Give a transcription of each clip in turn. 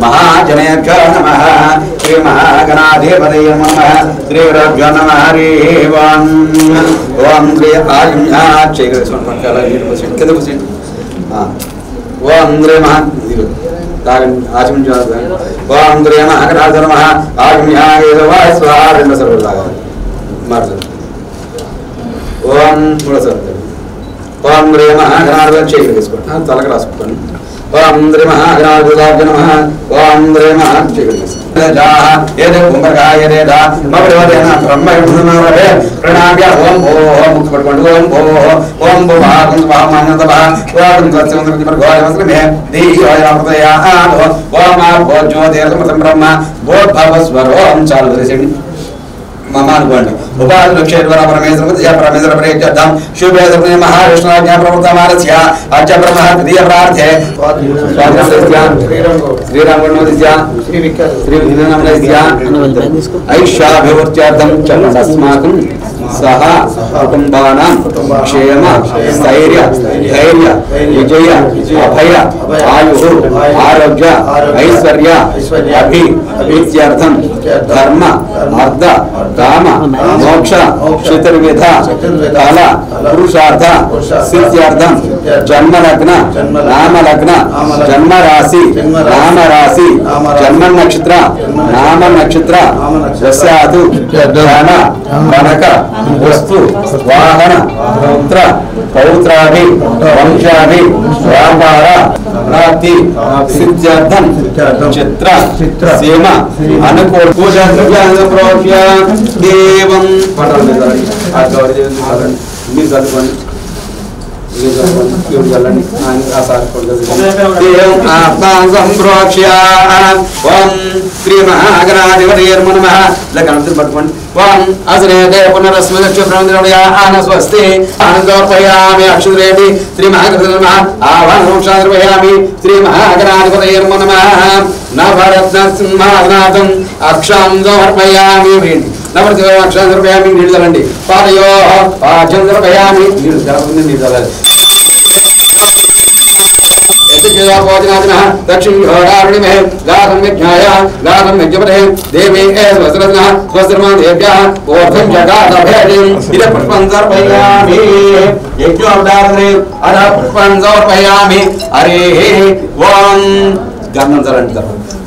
महाजनेभ्यो नमः श्री महागणाधिपतये नमः श्री गुरुभ्यो नमः हरि ओम ओम श्री आयुष्य ओम श्री महा आचमन ओम श्री महागणाधिपतये नमः आयुष्य स्वाहा రెండు సార్లు లాగా మార్చు ఓం మూడో సార్లు ఓం శ్రీ మహాగణాధిపతये చేయి తీసుకోండి తలకు రాసుకోండి ओम श्री महागणाधिपतये नमः ओम श्री महागणाधिपतये प्रणाम्य ओम ओम मुखपटकोंड ओम ओम ब्रह्म बोध भावस्वर ओम चालू ममानुकोंड उपाध्यक्षेश्वर परमेश्वर प्रेक्षार्थं शुभे सर्वे महाविष्णुज्ञा प्रवर्तमानस्य अच्च ब्रह्म द्वितीय प्रार्थे श्रीराम गणोदिस्य श्री विद्यानामनस्य ऐश्वर्याभिवृद्ध्यर्थं चन्द्रस्माकं सह कुटुंबानां क्षेम स्थैर्य धैर्य विजय अभय आयु आरोग्य ऐश्वर्य अभिवृद्ध्यर्थं धर्म अर्थ काम मोक्ष चतुर्विध फल पुरुषार्थ सिद्ध्यर्थं जन्म लग्न नाम लग्न जन्म राशि नाम राशि जन्म नक्षत्र नाम नक्षत्र दस्यातु धन कनक वस्तु वाहन पुत्र पौत्राभि वंशाभि व्यापार प्राप्ति सिद्ध्यर्थं चित्र सीमा अनुकूल पूजा प्रोक्ष्य देवं पठन श्री महागणाधिपतये नमः स्वस्ति आनंदोर्पयामि अक्षुरेणि श्री महागणाधिपतये आवाहनोक्षाद्रपयामि श्री महागणाधिपतये नमः नवरत्नसिंहासनाथं अक्षांदोर्पयामि नवरत्न अक्षांदोर्पयामि नीडलंडी पादयोः पाचंदोर्पयामि नीडलंडी दक्षिण घोरारणिमहे गाधं विज्ञाय गाधं विज्ञपते देवी स्वस्त्रस्नः स्वस्त्रमां देव्याः ओर्धं जगादभेदिं इदं पुष्पं समर्पयामि यज्ञोपदारणे अध पुष्पं समर्पयामि हरिः ओम गन्धं चरणं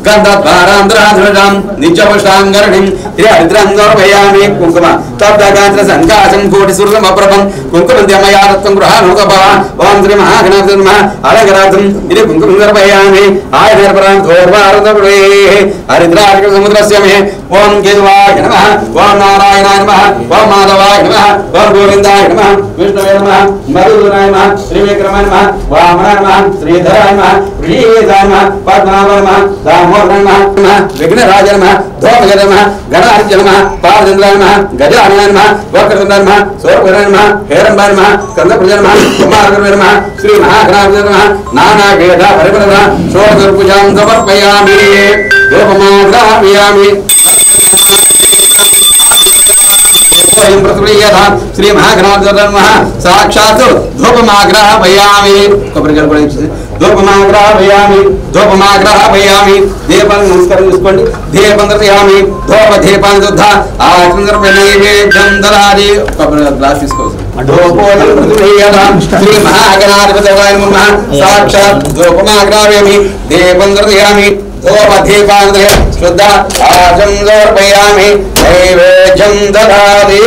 गन्धद्वारान्ध्राधृतं नित्यपुष्टाङ्गरणिं हरिद्रान्दोर्पयामि कुङ्कुम तप्तगात्र सङ्काशं कोटिसुरसमप्रभं कुङ्कुमद्यमयादत्तं गृहानुगभः ओम श्री महागणाधिपतये नमः अलङ्कारार्थं इति कुङ्कुमं समर्पयामि आयुर्परां धोर्वारदपुरे हरिद्रार्कसमुद्रस्य मे ओम केशवाय नमः ओम नारायणाय नमः ओम माधवाय नमः ओम गोविन्दाय नमः विष्णवे नमः मधुसूदनाय नमः श्रीविक्रमाय नमः वामनाय नमः श्रीधराय नमः प्रियेदाय नमः पद्मनाभाय नमः दामोदराय नमः विघ्नराजाय नमः धूमकेतवे नमः गणाधिपतये नमः पार्वतीन्द्राय नमः गजाननाय नमः वक्रतुण्डाय नमः सौरभूषणाय नमः हेरम्बाय नमः स्कन्दपूजाय नमः कुमारगुरवे नमः श्री महागणाधिपतये नमः नानावेद परिमलः षोडशपूजां समर्पयामि धूपमाग्रापयामि श्री महागणाधिपतये नमः साक्षात् धूपमाग्रापयामि धूपमाग्रापयामि दीपं नमस्कारं చేసుకోండి దీపం దర్శయామి ధూప దీపాం శుద్ధ ఆచంద్రపై నైవేద్యం దదాది గ్లాస్ తీసుకోవచ్చు శ్రీ మహాగణాధిపతయే నమః సాక్షాత్ ధూపమాగ్రాపయామి దీపం దర్శయామి ధూప దీపాం శుద్ధ ఆచంద్రపయామి నైవేద్యం దదాది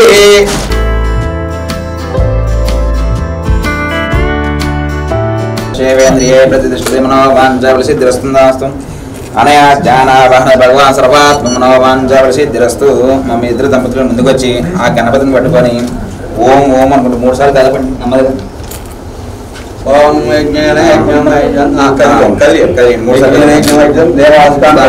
देवेन्द्रिये प्रतिष्ठिते मनोवाञ्छाफलसिद्धिरस्तु अनया ज्ञानावाहन भगवान सर्वात्म मनोवाञ्छाफलसिद्धिरस्तु मम्मी इద్దరు దంపతులు ముందుకు వచ్చి ఆ గణపతిని పట్టుకొని ఓం ఓం అనుకుంటూ 3 సార్లు కలపండి నమ్మదు ఓం యజ్ఞేన యజ్ఞం కలి 3 సార్లు యజ్ఞం దేవాస్కాంత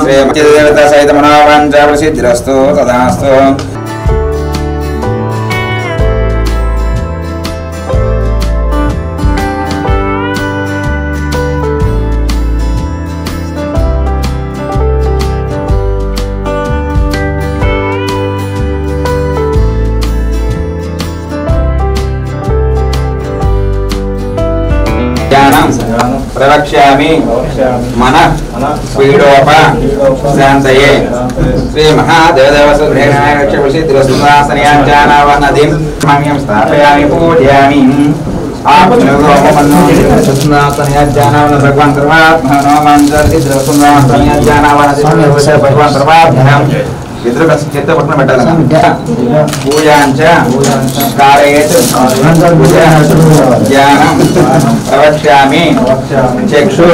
శ్రీ దేవత సహిత మనోవాञ्छाफलसिद्धिरस्तु తదాస్తు प्रवक्ष्यामि मन स्वीडोप शान्तये श्री महादेवदेवसुरेणायक्षविषिद्रस्तुदासनयाञ्जानावनदिं माम्यं स्थापयामि पूजयामि भगवान चित्रपटना पूजा प्रवक्ष्यामि चक्षु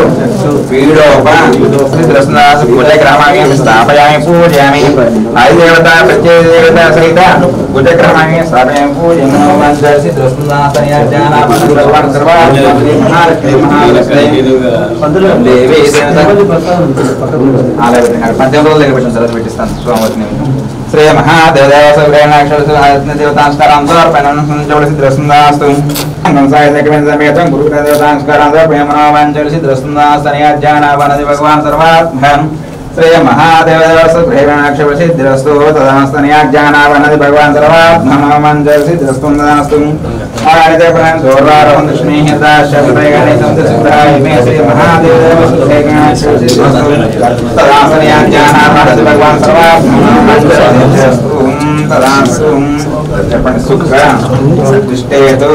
पीडोप भुजग्रामाणि स्थापयामि पूजयामि आदिदेवता प्रत्ययदेवता सहित भुजग्रामाणि स्थापयामि पूजयामि श्री महादेवदेवतांस्कारां समर्पयामि सिद्धरस्तुदास्तु समेतं गुरुदेवतांस्कारां समर्पयामि सिद्धरस्तुदास्तनयाज्ञानावनदि भगवान् सर्वात्मन् श्री महादेवदेवसिद्धिरस्तु तदास्तनयाज्ञानावनदि भगवान् सर्वात्मन् सिद्धरस्तुदास्तु श्री महादेवदेवसिद्धिरस्तु भगवान शुक्र तिष्ठेतु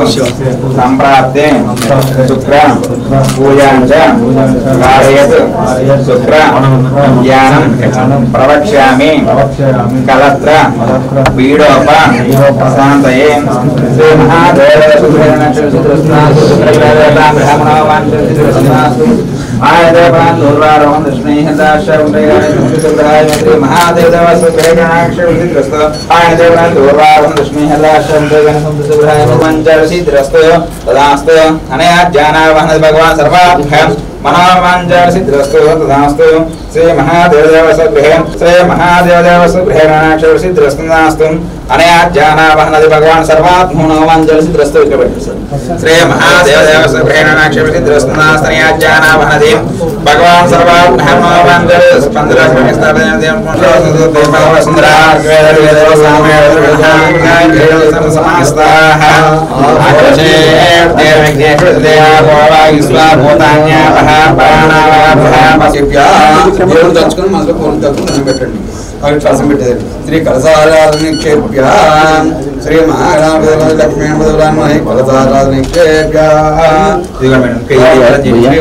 संप्राप्ते शुक्र पूजाञ्च कारयतु शुक्र ज्ञानं प्रवक्ष्यामि कलत्र पीडोप शान्तये श्री भगवान सर्वाभ्यां मनोवाञ्छसिद्धिरस्तु तदास्तु श्री महादेवदेवसिद्धिरस्तु अनया ज्ञानावहनदि भगवान सर्वात्मनोवाञ्छसिद्धिरस्तु श्री महादेवदेवसिद्धिरस्तु अनया ज्ञानावहनदि भगवान श्री कलशाराधनिक्षेप्य श्री महागणाधिपति लक्ष्मी कलशाराधनिक्षेप्य श्री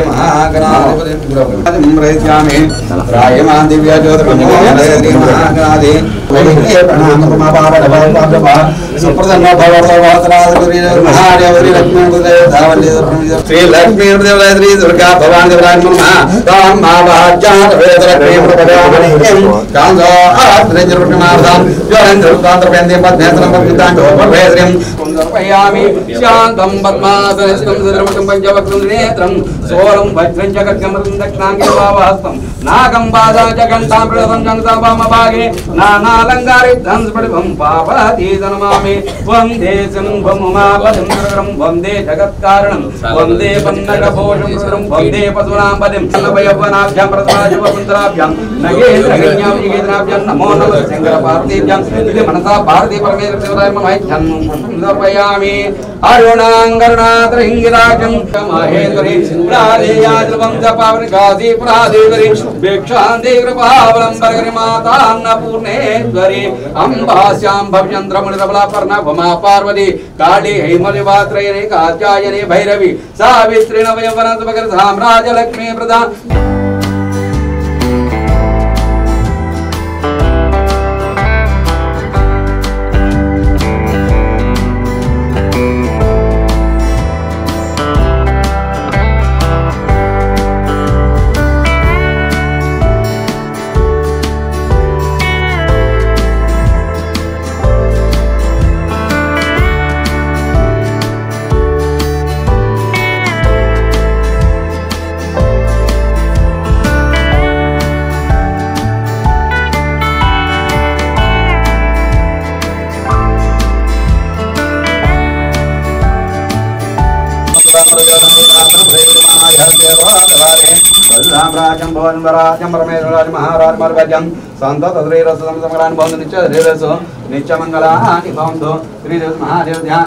महागणाधिपति रायमान दिव्य ज्योतिर्मय महागणाधि श्री लक्ष्मी श्री दुर्गा भवानी शांतं पद्मासनस्थं सदृशं पंचवक्त्रं नेत्रं सोलं वज्रं च खड्गमृतं दक्षिणाङ्गे वाहस्तं नागं पादां च घण्टां प्रणतं जङ्गतावामभागे नानालङ्कारितं स्फटिकं पापतीतनमामि वन्दे सिंहं उमापतिं सुरं वन्दे जगत्कारणं वन्दे पन्नगभूषं सुरं वन्दे पशूनां पतिं नवयौवनाभ्यां प्रथमाजवकुन्तलाभ्यां नगेन्द्रगण्यां जिगेन्द्राभ्यां नमो नमः शङ्करपार्वतीभ्यां इति मनसा भारती परमेश्वराय ममैच्छन् समर्पयामि अरुणांगरुणाद्रहिंगिराजं महेन्द्री प्रादेयाजलं जपावनिकासी प्रादेवरी भिक्षान्ते कृपावलंबरगरि माता अन्नपूर्णेश्वरी अंबास्यां भवचन्द्रमणिरबला पर्णभमा पार्वती काली हैमलिवात्रयने कात्यायने भैरवी सावित्री नवयवनसुभगर साम्राज्यलक्ष्मी प्रधान राजं भवनराजं परमेश्वराज महाराज मर्वजं संत तद्रेरसं समग्रान भवन्तु नित्यरेरसो नित्यमंगलानि भवन्तु श्री महादेव ध्यान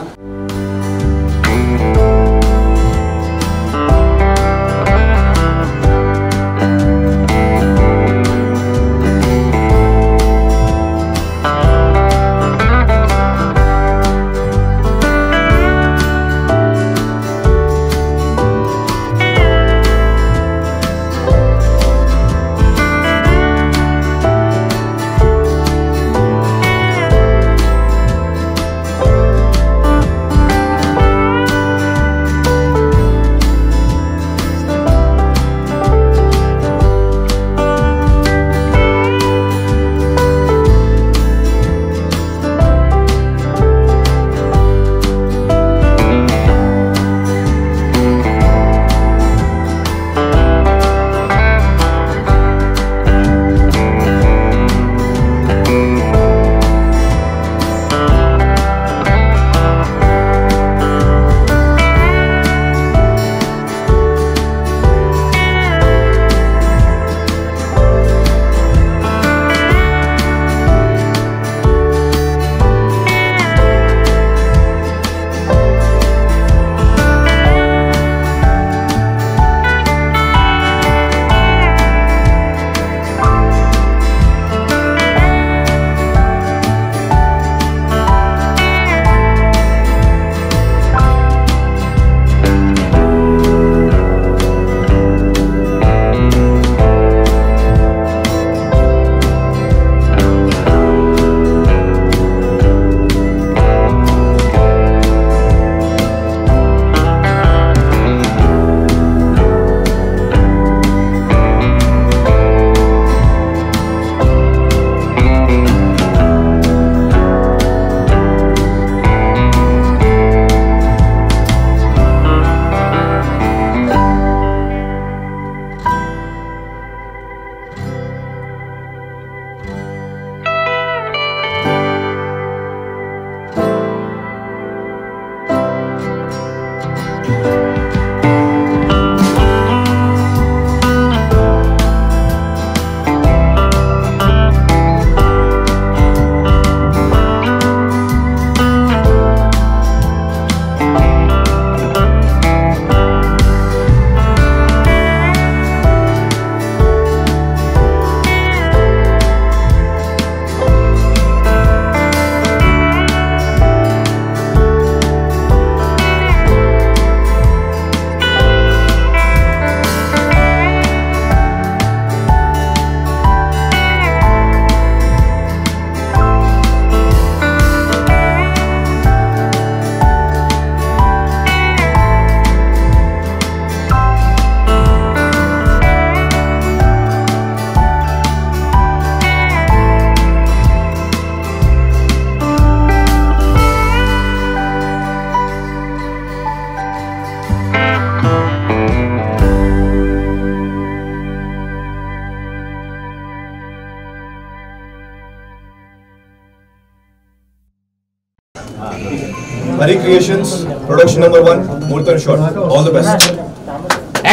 Hari Creations, production number 1, Murthan Short. All the best.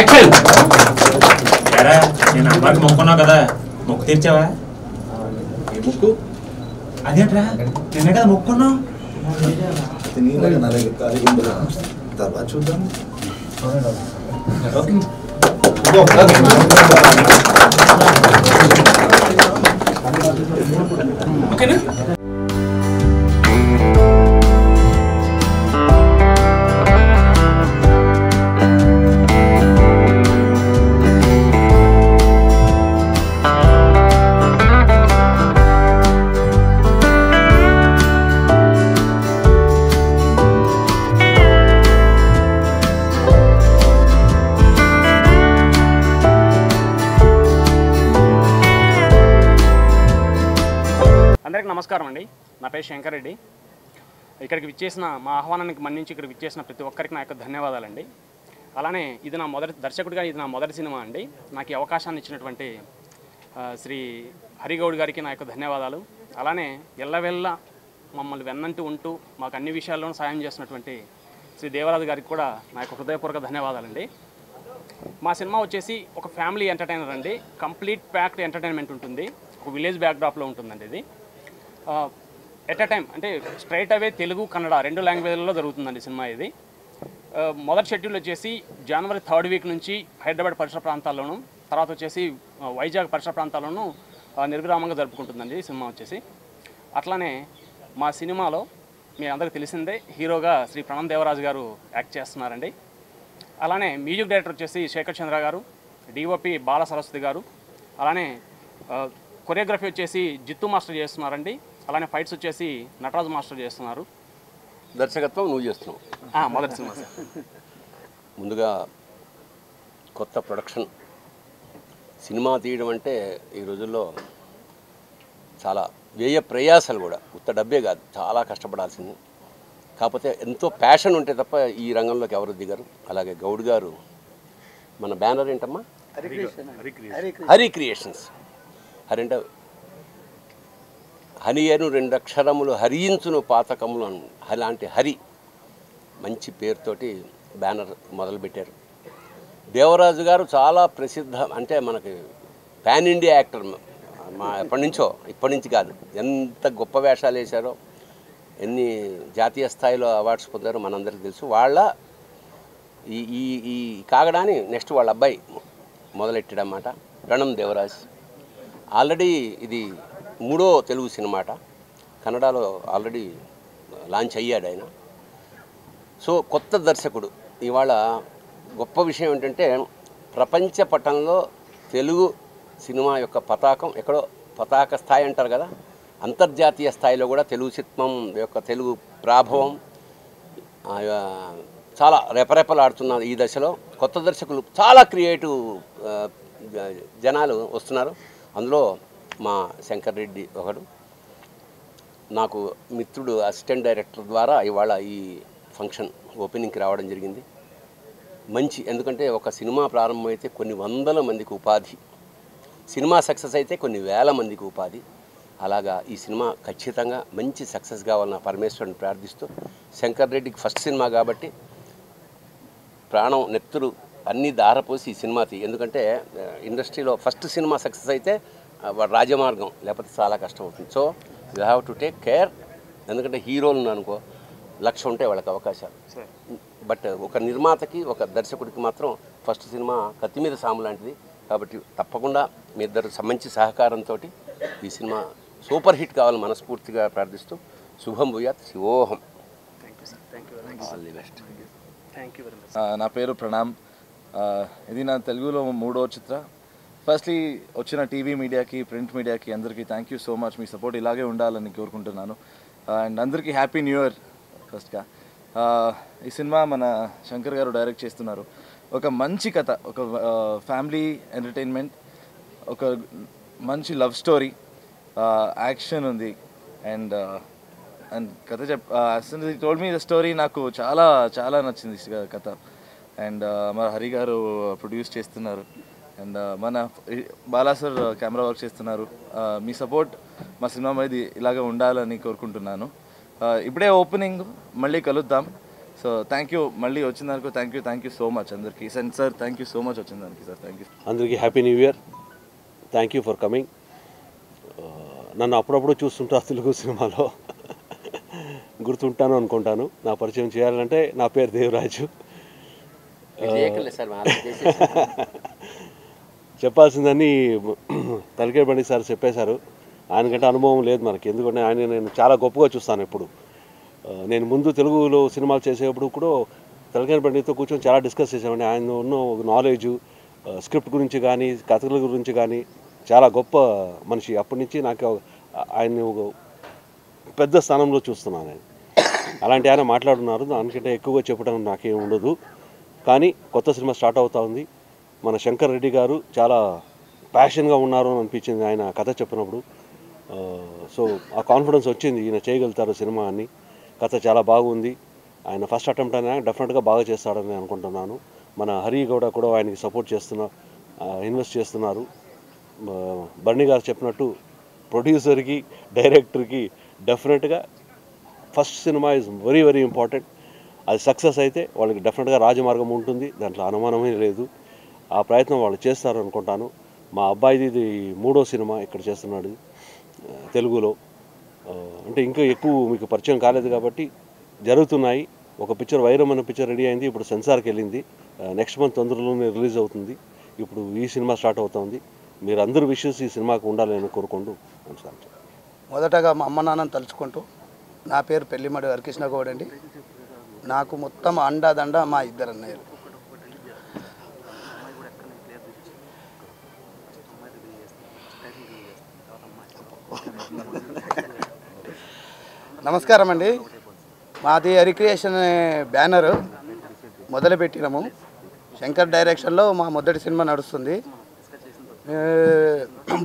Action! Kara, నేను అమ్మకి మొక్కున్నా కదా, మొక్కు తీర్చావా? ఏ మొక్కు? అదేంట్రా, నిన్నే కదా మొక్కున్నావు? తర్వాత చూద్దాం. ఓకేనా? అందరికీ నమస్కారం అండి. నా పేరు శంకర్ రెడ్డి. ఇక్కడికి విచ్చేసిన మా ఆహ్వానానికి మన్నించి ఇక్కడికి విచ్చేసిన ప్రతి ఒక్కరికి నా యొక్క ధన్యవాదాలండి. అలానే ఇది నా మొదటి దర్శకుడిగా ఇది నా మొదటి సినిమా అండి. నాకు ఈ అవకాశాన్ని ఇచ్చినటువంటి శ్రీ హరిగౌడ్ గారికి నా యొక్క ధన్యవాదాలు. అలానే ఎల్లవెల్ల మమ్మల్ని వెన్నంటి ఉంటూ మాకు అన్ని విషయాల్లోనూ సాయం చేసినటువంటి శ్రీ దేవరాజు గారికి కూడా నా యొక్క హృదయపూర్వక ధన్యవాదాలండి. మా సినిమా వచ్చేసి ఒక ఫ్యామిలీ ఎంటర్టైనర్ అండి. కంప్లీట్ ప్యాక్డ్ ఎంటర్టైన్మెంట్ ఉంటుంది. ఒక విలేజ్ బ్యాక్డ్రాప్లో ఉంటుందండి. ఇది ఎట్ అ టైం అంటే స్ట్రైట్ అవే తెలుగు కన్నడ 2 లాంగ్వేజ్లలో జరుగుతుందండి సినిమా. ఇది మొదటి షెడ్యూల్ వచ్చేసి జనవరి 3rd వీక్ నుంచి హైదరాబాద్ పరిసర ప్రాంతాల్లోనూ, తర్వాత వచ్చేసి వైజాగ్ పరిసర ప్రాంతాల్లోనూ నిర్విరామంగా జరుపుకుంటుందండి సినిమా వచ్చేసి. అట్లానే మా సినిమాలో మీ అందరికీ తెలిసిందే హీరోగా శ్రీ ప్రణం దేవరాజు గారు యాక్ట్ చేస్తున్నారండి. అలానే మ్యూజిక్ డైరెక్టర్ వచ్చేసి శేఖర్ చంద్ర గారు, డిఓపి బాల సరస్వతి గారు, అలానే కొరియోగ్రఫీ వచ్చేసి జిత్తు మాస్టర్ చేస్తున్నారండి. అలానే ఫైట్స్ వచ్చేసి నటరాజు మాస్టర్ చేస్తున్నారు. దర్శకత్వం నువ్వు చేస్తున్నావు? మొదటి సినిమా సార్. ముందుగా కొత్త ప్రొడక్షన్ సినిమా తీయడం అంటే ఈ రోజుల్లో చాలా వ్యయ ప్రయాసాలు కూడా, ఉత్త డబ్బే కాదు, చాలా కష్టపడాల్సింది. కాకపోతే ఎంతో ప్యాషన్ ఉంటే తప్ప ఈ రంగంలోకి ఎవరు దిగరు. అలాగే గౌడ్ గారు, మన బ్యానర్ ఏంటమ్మా? హరి క్రియేషన్స్. హరి అంటే హనియను 2 అక్షరములు హరించును పాతకములు అలాంటి హరి మంచి పేరుతోటి బ్యానర్ మొదలుపెట్టారు. దేవరాజు గారు చాలా ప్రసిద్ధ, అంటే మనకి పాన్ ఇండియా యాక్టర్. మా ఇప్పటి నుంచి కాదు, ఎంత గొప్ప వేషాలు వేశారో, ఎన్ని జాతీయ స్థాయిలో అవార్డ్స్ పొందారో మనందరికీ తెలుసు. వాళ్ళ ఈ ఈ కాగడాని నెక్స్ట్ వాళ్ళ అబ్బాయి మొదలెట్టాడన్నమాట, ప్రణం దేవరాజ్. ఆల్రెడీ ఇది 3వ తెలుగు సినిమాట. కన్నడలో ఆల్రెడీ లాంచ్ అయ్యాడు ఆయన. సో కొత్త దర్శకుడు. ఇవాళ గొప్ప విషయం ఏంటంటే ప్రపంచ పటంలో తెలుగు సినిమా యొక్క పతాకం ఎక్కడో, పతాక స్థాయి అంటారు కదా, అంతర్జాతీయ స్థాయిలో కూడా తెలుగు చిత్రం యొక్క తెలుగు ప్రాభవం చాలా రెపరెపలాడుతున్నారు. ఈ దశలో కొత్త దర్శకులు చాలా క్రియేటివ్ జనాలు వస్తున్నారు. అందులో మా శంకర్ రెడ్డి ఒకడు, నాకు మిత్రుడు, అసిస్టెంట్ డైరెక్టర్ ద్వారా ఇవాళ ఈ ఫంక్షన్ ఓపెనింగ్కి రావడం జరిగింది. మంచి, ఎందుకంటే ఒక సినిమా ప్రారంభమైతే కొన్ని వందల మందికి ఉపాధి, సినిమా సక్సెస్ అయితే కొన్ని వేల మందికి ఉపాధి. అలాగా ఈ సినిమా ఖచ్చితంగా మంచి సక్సెస్ కావాలని పరమేశ్వరుని ప్రార్థిస్తూ, శంకర్ రెడ్డికి ఫస్ట్ సినిమా కాబట్టి ప్రాణం నెత్తురు అన్నీ దారపోసి ఈ సినిమా ఎందుకంటే ఇండస్ట్రీలో ఫస్ట్ సినిమా సక్సెస్ అయితే రాజమార్గం, లేకపోతే చాలా కష్టం అవుతుంది. So you have to take care. ఎందుకంటే హీరోలు అనుకో 1,00,000 ఉంటాయి వాళ్ళకి అవకాశాలు, బట్ ఒక నిర్మాతకి, ఒక దర్శకుడికి మాత్రం ఫస్ట్ సినిమా కత్తి మీద సాము లాంటిది. కాబట్టి తప్పకుండా మీ ఇద్దరు మంచి సహకారంతో ఈ సినిమా సూపర్ హిట్ కావాలని మనస్ఫూర్తిగా ప్రార్థిస్తూ శుభం భూయాత్, శివోహం. All the best. నా పేరు ప్రణామ్. ఇది నా తెలుగులో 3వ చిత్ర. ఫస్ట్లీ వచ్చిన టీవీ మీడియాకి, ప్రింట్ మీడియాకి అందరికీ thank you so much. Me support ఇలాగే ఉండాలని కోరుకుంటున్నాను. అండ్ అందరికీ హ్యాపీ న్యూ ఇయర్. ఫస్ట్గా ఈ సినిమా మన శంకర్ గారు డైరెక్ట్ చేస్తున్నారు. ఒక మంచి కథ, ఒక ఫ్యామిలీ ఎంటర్టైన్మెంట్, ఒక మంచి లవ్ స్టోరీ, యాక్షన్ ఉంది. అండ్ కథ టోల్డ్ మీ ద స్టోరీ. నాకు చాలా చాలా నచ్చింది కథ. అండ్ మన హరి గారు ప్రొడ్యూస్ చేస్తున్నారు. అండ్ మన బాలా సార్ కెమెరా వర్క్ చేస్తున్నారు. మీ సపోర్ట్ మా సినిమా మీద ఇలాగ ఉండాలని కోరుకుంటున్నాను. ఇప్పుడే ఓపెనింగ్, మళ్ళీ కలుద్దాం. సో థ్యాంక్ యూ, మళ్ళీ వచ్చినందుకు థ్యాంక్ యూ సో మచ్ అందరికీ. Sir thank you so much వచ్చినందుకు సార్. థ్యాంక్ యూ అందరికీ. Happy new year. Thank you for coming. నన్ను అప్పుడప్పుడు చూస్తుంటా తెలుగు సినిమాలో, గుర్తుంటాను అనుకుంటాను. నా పరిచయం చేయాలంటే నా పేరు దేవరాజు. చెప్పాల్సిందని తలకే బండి సార్ చెప్పేశారు. ఆయనకంటే అనుభవం లేదు మనకి, ఎందుకంటే ఆయన నేను చాలా గొప్పగా చూస్తాను ఎప్పుడు. నేను ముందు తెలుగులో సినిమాలు చేసేటప్పుడు కూడా తలకాయ బండితో కూర్చొని చాలా డిస్కస్ చేసామండి. ఆయన ఉన్న నాలెడ్జు స్క్రిప్ట్ గురించి కానీ కథల గురించి కానీ చాలా గొప్ప మనిషి. అప్పటి నుంచి నాకు ఆయన్ని ఒక పెద్ద స్థానంలో చూస్తున్నాను నేను. అలాంటి ఆయన మాట్లాడుతున్నారు, దానికంటే ఎక్కువగా చెప్పడం నాకేం ఉండదు. కానీ కొత్త సినిమా స్టార్ట్ అవుతూ ఉంది. మన శంకర్ రెడ్డి గారు చాలా ప్యాషన్గా ఉన్నారు అని అనిపించింది ఆయన కథ చెప్పినప్పుడు. సో ఆ కాన్ఫిడెన్స్ వచ్చింది, ఈయన చేయగలుగుతారు సినిమా అని. కథ చాలా బాగుంది. ఆయన ఫస్ట్ అటెంప్ట్ అయినా డెఫినెట్గా బాగా చేస్తాడని అనుకుంటున్నాను. మన హరి కూడా ఆయనకి సపోర్ట్ ఇన్వెస్ట్ చేస్తున్నారు. బర్నీ గారు చెప్పినట్టు ప్రొడ్యూసర్కి డైరెక్టర్కి డెఫినెట్గా first cinema is very very important. అది సక్సెస్ అయితే వాళ్ళకి డెఫినెట్గా రాజమార్గం ఉంటుంది, దాంట్లో అనుమానమే లేదు. ఆ ప్రయత్నం వాళ్ళు చేస్తారు అనుకుంటాను. మా అబ్బాయిది ఇది 3వ సినిమా ఇక్కడ చేస్తున్నాడు తెలుగులో. అంటే ఇంకా ఎక్కువ మీకు పరిచయం కాలేదు కాబట్టి జరుగుతున్నాయి. ఒక పిక్చర్ వైరం అనే పిక్చర్ రెడీ అయింది, ఇప్పుడు సెన్సార్కి వెళ్ళింది. నెక్స్ట్ మంత్ తొందరలోనే రిలీజ్ అవుతుంది. ఇప్పుడు ఈ సినిమా స్టార్ట్ అవుతుంది. మీరు అందరూ విషెస్ ఈ సినిమాకు ఉండాలని కోరుకుంటూ నమస్కారం. మొదటగా మా అమ్మ నాన్నని తలుచుకుంటూ, నా పేరు పెళ్లిమడి హరికృష్ణ గౌడ్ అండి. నాకు మొత్తం అండాదండ మా ఇద్దరు అన్నయ్యలు. నమస్కారం అండి. మాది హరిక్రియేషన్ బ్యానరు మొదలుపెట్టినాము. శంకర్ డైరెక్షన్లో మా మొదటి సినిమా నడుస్తుంది.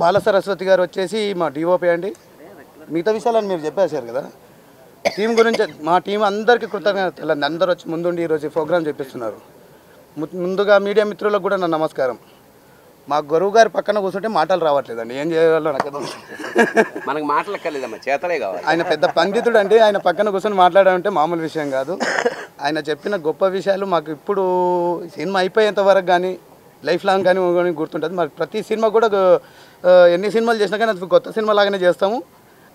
బాల సరస్వతి గారు వచ్చేసి మా డిఓపి అండి. మిగతా విషయాలను మీరు చెప్పేశారు కదా. టీం గురించి మా టీం అందరికీ కృతజ్ఞతలు. అందరూ వచ్చి ముందుండి ఈరోజు ప్రోగ్రామ్ చేపిస్తున్నారు. ముందుగా మీడియా మిత్రులకు కూడా నా నమస్కారం. మా గురువు గారి పక్కన కూర్చుంటే మాటలు రావట్లేదండి, ఏం చేయాలో నాకు మనకు మాటలు ఎక్కర్లేదమ్మా, చేతలే కావాలి. ఆయన పెద్ద పండితుడు అండి. ఆయన పక్కన కూర్చొని మాట్లాడాలంటే మామూలు విషయం కాదు. ఆయన చెప్పిన గొప్ప విషయాలు మాకు ఇప్పుడు సినిమా అయిపోయేంత వరకు కానీ లైఫ్ లాంగ్ కానీ గుర్తుంటుంది. మరి ప్రతి సినిమా కూడా ఎన్ని సినిమాలు చేసినా కానీ అది కొత్త సినిమా లాగానే చేస్తాము.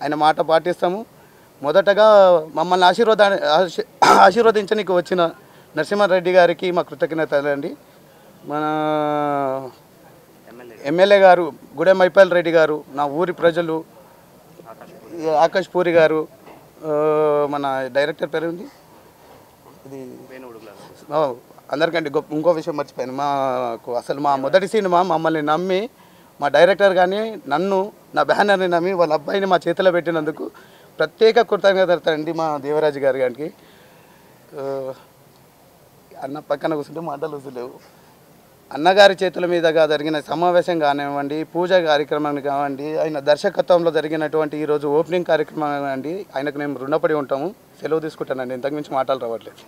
ఆయన మాట పాటిస్తాము. మొదటగా మమ్మల్ని ఆశీర్వదించడానికి వచ్చిన నరసింహారెడ్డి గారికి మా కృతజ్ఞతలు అండి. మన ఎమ్మెల్యే గారు గుడెం మైపాల్ రెడ్డి గారు, నా ఊరి ప్రజలు, ఆకాష్ పూరి గారు, మన డైరెక్టర్ పేరు ఉంది ఇది అందరికంటే ఇంకో విషయం మర్చిపోయాను. మాకు అసలు మా మొదటి సినిమా మమ్మల్ని నమ్మి మా డైరెక్టర్ కానీ నన్ను నా బ్యానర్ని నమ్మి వాళ్ళ అబ్బాయిని మా చేతిలో పెట్టినందుకు ప్రత్యేక కృతజ్ఞతలు అండి మా దేవరాజు గారి గారికి. అన్న పక్కన కూర్చుంటే మాటలు వస్తలేవు. అన్నగారి చేతుల మీదుగా జరిగిన సమావేశం కానివ్వండి, పూజ కార్యక్రమం కానివ్వండి, ఆయన దర్శకత్వంలో జరిగినటువంటి ఈరోజు ఓపెనింగ్ కార్యక్రమం కానివ్వండి, ఆయనకు మేము రుణపడి ఉంటాము. సెలవు తీసుకుంటానండి, ఇంతకుమించి మాటలు రావట్లేదు.